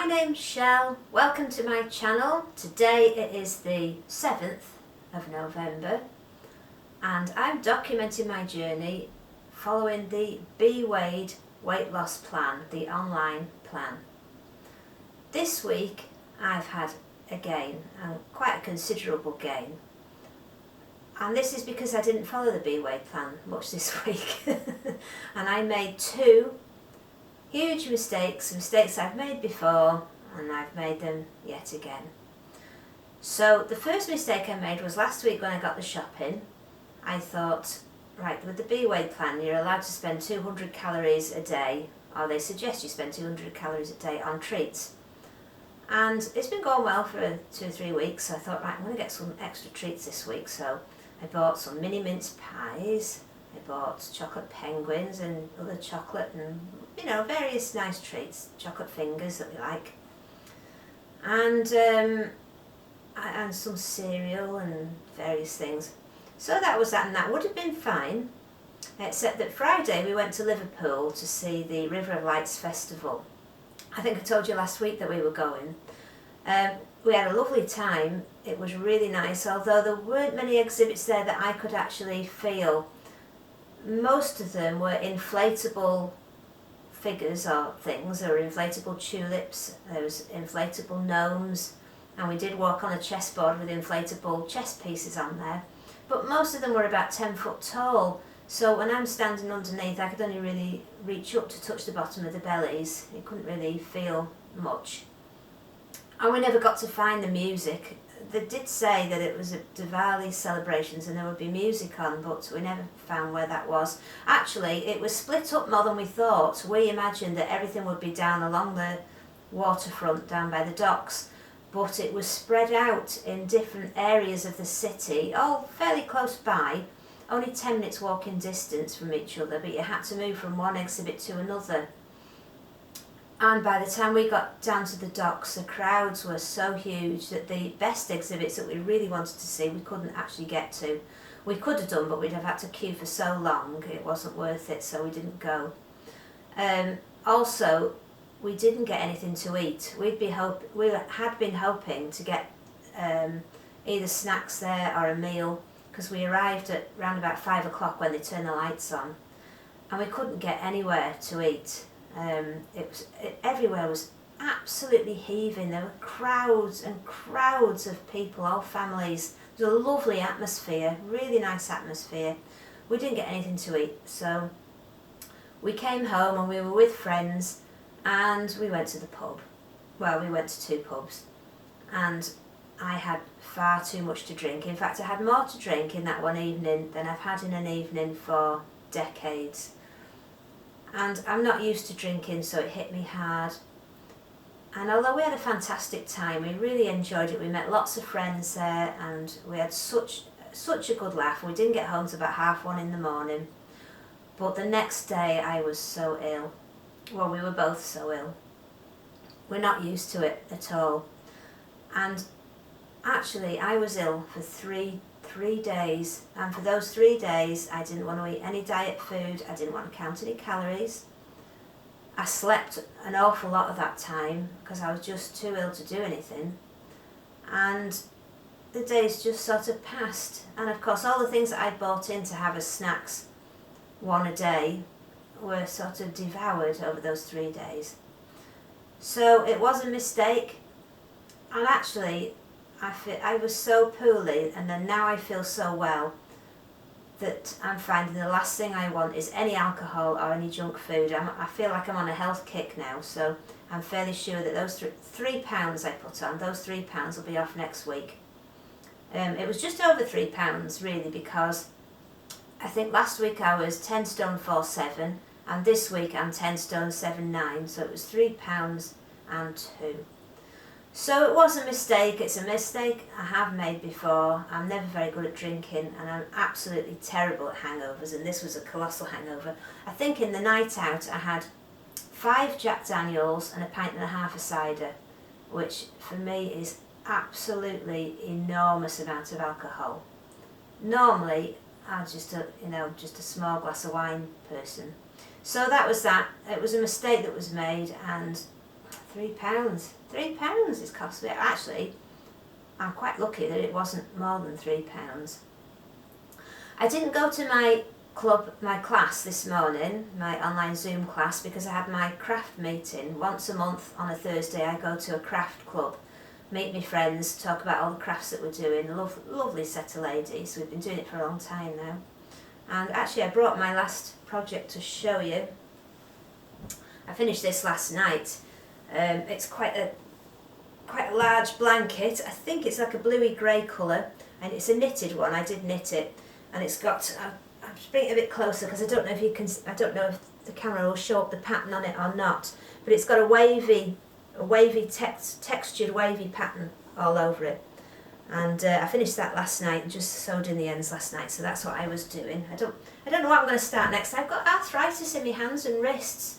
name's Shell. Welcome to my channel. Today it is the 7th of November and I'm documenting my journey following the BeeWeighed weight loss plan, the online plan. This week I've had a gain, and quite a considerable gain. And this is because I didn't follow the BeeWeighed plan much this week. And I made two huge mistakes I've made before, and I've made them yet again. So the first mistake I made was last week when I got the shopping. I thought, right, with the BeeWeighed plan you're allowed to spend 200 calories a day, or they suggest you spend 200 calories a day on treats. And it's been going well for 2 or 3 weeks, so I thought, right, I'm going to get some extra treats this week. So I bought some mini mince pies, I bought chocolate penguins and other chocolate and, you know, various nice treats, chocolate fingers that we like. And some cereal and various things. So that was that, and that would have been fine, except that Friday we went to Liverpool to see the River of Lights Festival. I think I told you last week that we were going. We had a lovely time. It was really nice, although there weren't many exhibits there that I could actually feel. Most of them were inflatable figures or things. There were inflatable tulips, there was inflatable gnomes, and we did walk on a chessboard with inflatable chess pieces on there. But most of them were about 10 foot tall, so when I'm standing underneath I could only really reach up to touch the bottom of the bellies. You couldn't really feel much. And we never got to find the music. They did say that it was at Diwali celebrations and there would be music on, but we never found where that was. Actually, it was split up more than we thought. We imagined that everything would be down along the waterfront, down by the docks, but it was spread out in different areas of the city, all fairly close by, only 10 minutes walking distance from each other, but you had to move from one exhibit to another. And by the time we got down to the docks, the crowds were so huge that the best exhibits that we really wanted to see, we couldn't actually get to. We could have done, but we'd have had to queue for so long, it wasn't worth it, so we didn't go. Also, we didn't get anything to eat. We had been hoping to get either snacks there or a meal, because we arrived at around about 5 o'clock when they turned the lights on, and we couldn't get anywhere to eat. Everywhere was absolutely heaving. There were crowds and crowds of people, all families. It was a lovely atmosphere, really nice atmosphere. We didn't get anything to eat, so we came home and we were with friends and we went to the pub. Well, we went to 2 pubs, and I had far too much to drink. In fact, I had more to drink in that one evening than I've had in an evening for decades. And I'm not used to drinking, so it hit me hard. And although we had a fantastic time, we really enjoyed it. We met lots of friends there and we had such a good laugh. We didn't get home till about 1:30 in the morning. But the next day I was so ill. Well, we were both so ill. We're not used to it at all. And actually I was ill for three days, and for those 3 days I didn't want to eat any diet food, I didn't want to count any calories. I slept an awful lot of that time because I was just too ill to do anything, and the days just sort of passed. And of course all the things that I bought in to have as snacks, one a day, were sort of devoured over those 3 days. So it was a mistake, and actually I was so poorly, and then now I feel so well that I'm finding the last thing I want is any alcohol or any junk food. I feel like I'm on a health kick now, so I'm fairly sure that those 3 pounds I put on, those 3 pounds will be off next week. It was just over 3 pounds really, because I think last week I was 10 stone 4'7", and this week I'm 10 stone 7'9", so it was 3 pounds and 2. So it was a mistake. It's a mistake I have made before. I'm never very good at drinking, and I'm absolutely terrible at hangovers, and this was a colossal hangover. I think in the night out I had 5 Jack Daniels and a pint and a half of cider, which for me is absolutely enormous amount of alcohol. Normally I'm just a small glass of wine person. So that was that. It was a mistake that was made, and £3. £3 it's cost me. Actually, I'm quite lucky that it wasn't more than £3. I didn't go to my class this morning, my online Zoom class, because I had my craft meeting. Once a month on a Thursday I go to a craft club, meet my friends, talk about all the crafts that we're doing. Lovely set of ladies, we've been doing it for a long time now. And actually I brought my last project to show you. I finished this last night. It's quite a large blanket. I think it's like a bluey grey colour, and it's a knitted one. I did knit it, and it's got. I'll just bring it a bit closer because I don't know if you can. I don't know if the camera will show up the pattern on it or not. But it's got a wavy textured wavy pattern all over it. And I finished that last night and just sewed in the ends last night. So that's what I was doing. I don't know what I'm going to start next. I've got arthritis in my hands and wrists.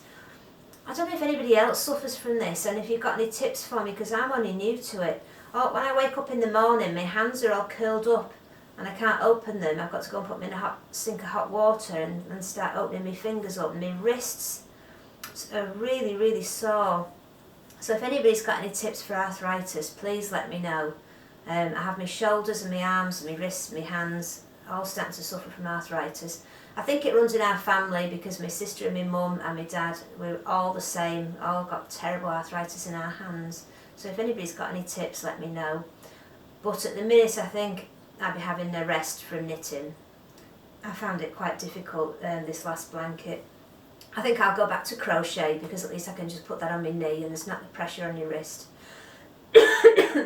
I don't know if anybody else suffers from this, and if you've got any tips for me, because I'm only new to it. Oh, when I wake up in the morning, my hands are all curled up and I can't open them. I've got to go and put them in a sink of hot water and start opening my fingers up. My wrists are really, really sore. So if anybody's got any tips for arthritis, please let me know. I have my shoulders and my arms and my wrists and my hands all starting to suffer from arthritis. I think it runs in our family because my sister and my mum and my dad, we're all the same, all got terrible arthritis in our hands. So if anybody's got any tips, let me know. But at the minute I think I'll be having a rest from knitting. I found it quite difficult, this last blanket. I think I'll go back to crochet because at least I can just put that on my knee and there's not the pressure on your wrist.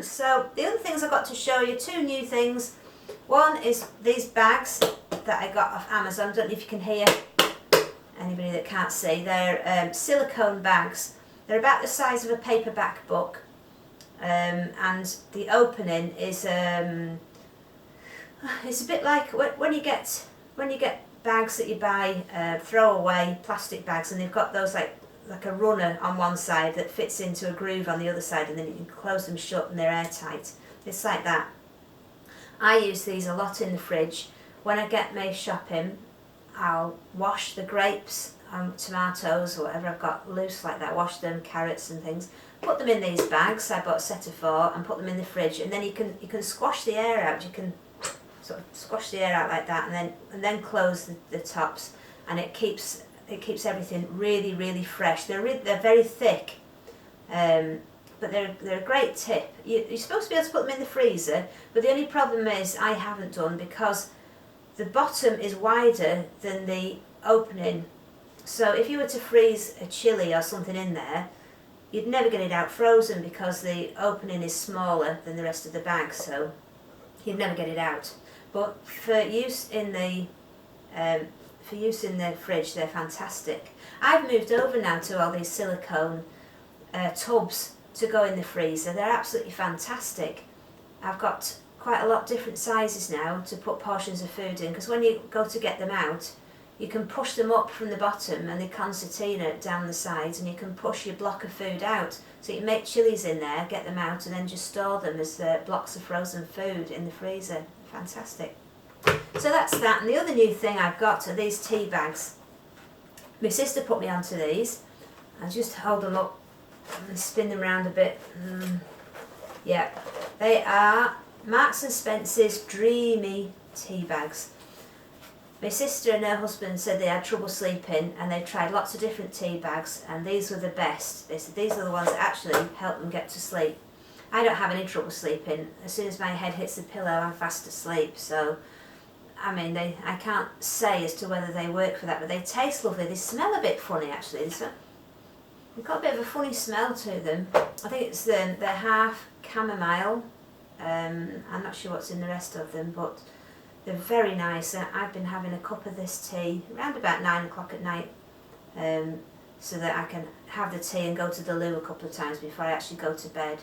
So the other things I've got to show you, two new things. One is these bags that I got off Amazon. I don't know if you can hear, anybody that can't see. They're silicone bags. They're about the size of a paperback book, and the opening is it's a bit like when you get bags that you buy throwaway plastic bags, and they've got those like a runner on one side that fits into a groove on the other side, and then you can close them shut and they're airtight. It's like that. I use these a lot in the fridge. When I get my shopping, I'll wash the grapes, tomatoes, or whatever I've got loose like that, wash them, carrots and things, put them in these bags. I bought a set of 4 and put them in the fridge, and then you can squash the air out. You can sort of squash the air out like that, and then close the tops, and it keeps everything really, really fresh. They're very thick, but they're a great tip. You're supposed to be able to put them in the freezer, but the only problem is I haven't done, because the bottom is wider than the opening. So if you were to freeze a chili or something in there, you'd never get it out frozen because the opening is smaller than the rest of the bag, so you'd never get it out. But for use in the fridge, they're fantastic. I've moved over now to all these silicone tubs to go in the freezer. They're absolutely fantastic. I've got quite a lot different sizes now to put portions of food in, because when you go to get them out, you can push them up from the bottom and the concertina down the sides, and you can push your block of food out. So you can make chilies in there, get them out, and then just store them as blocks of frozen food in the freezer. Fantastic. So that's that. And the other new thing I've got are these tea bags. My sister put me onto these. I'll just hold them up and spin them around a bit. Yeah, they are Marks and Spencer's Dreamy tea bags. My sister and her husband said they had trouble sleeping, and they tried lots of different tea bags, and these were the best. They said these are the ones that actually help them get to sleep. I don't have any trouble sleeping. As soon as my head hits the pillow, I'm fast asleep. So, I mean, I can't say as to whether they work for that, but they taste lovely. They smell a bit funny, actually. They've got a bit of a funny smell to them. I think it's they're half chamomile. I'm not sure what's in the rest of them, but they're very nice. I've been having a cup of this tea around about 9 o'clock at night, so that I can have the tea and go to the loo a couple of times before I actually go to bed.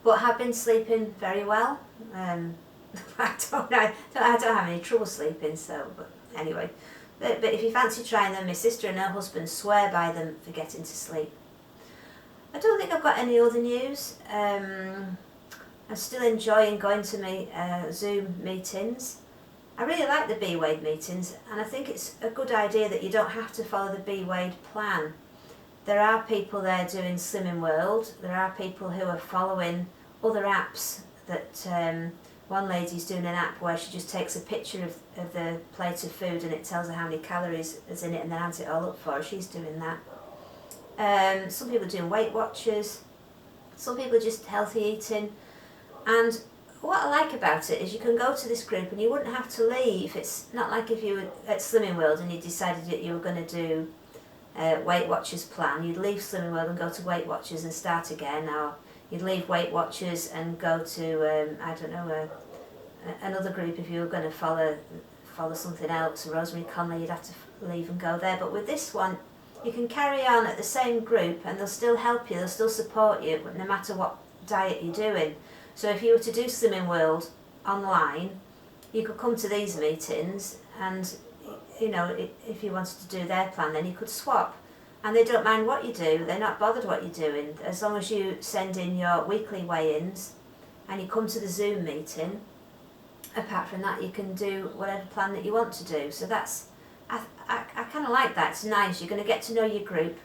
But have been sleeping very well. I don't have any trouble sleeping, so, but anyway. But if you fancy trying them, my sister and her husband swear by them for getting to sleep. I don't think I've got any other news. I'm still enjoying going to my Zoom meetings. I really like the BeeWeighed meetings, and I think it's a good idea that you don't have to follow the BeeWeighed plan. there are people there doing Slimming World. There are people who are following other apps that one lady's doing an app where she just takes a picture of the plate of food and it tells her how many calories is in it and then adds it all up for her. She's doing that. Some people are doing Weight Watchers. Some people are just healthy eating. And what I like about it is you can go to this group and you wouldn't have to leave. It's not like if you were at Slimming World and you decided that you were going to do Weight Watchers plan. You'd leave Slimming World and go to Weight Watchers and start again, or you'd leave Weight Watchers and go to I don't know, another group if you were going to follow something else. Rosemary Conley, you'd have to leave and go there. But with this one, you can carry on at the same group and they'll still help you, they'll still support you, no matter what diet you're doing. So if you were to do Slimming World online, you could come to these meetings and, you know, if you wanted to do their plan, then you could swap. And they don't mind what you do, they're not bothered what you're doing. As long as you send in your weekly weigh-ins and you come to the Zoom meeting, apart from that you can do whatever plan that you want to do. So that's, I kind of like that. It's nice, you're going to get to know your group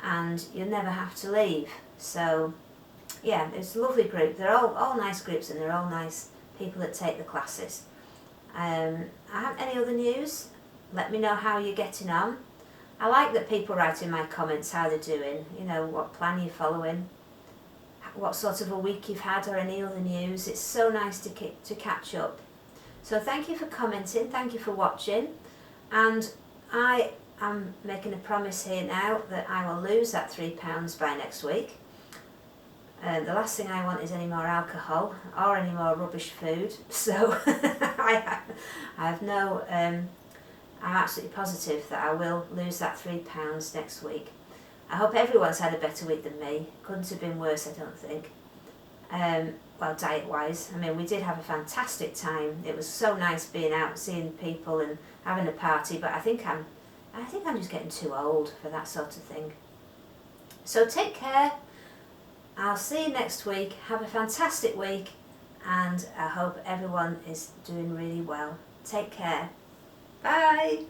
and you'll never have to leave. So yeah, it's a lovely group. They're all nice groups and they're all nice people that take the classes. I haven't any other news. Let me know how you're getting on. I like that people write in my comments how they're doing, you know, what plan you're following, what sort of a week you've had, or any other news. It's so nice to catch up. So thank you for commenting, thank you for watching, and I am making a promise here now that I will lose that £3 by next week. The last thing I want is any more alcohol or any more rubbish food, so I have no, I'm absolutely positive that I will lose that £3 next week. I hope everyone's had a better week than me. Couldn't have been worse, I don't think. Well, diet wise, I mean, we did have a fantastic time. It was so nice being out, seeing people and having a party, but I think I'm just getting too old for that sort of thing. So take care. I'll see you next week. Have a fantastic week and I hope everyone is doing really well. Take care. Bye.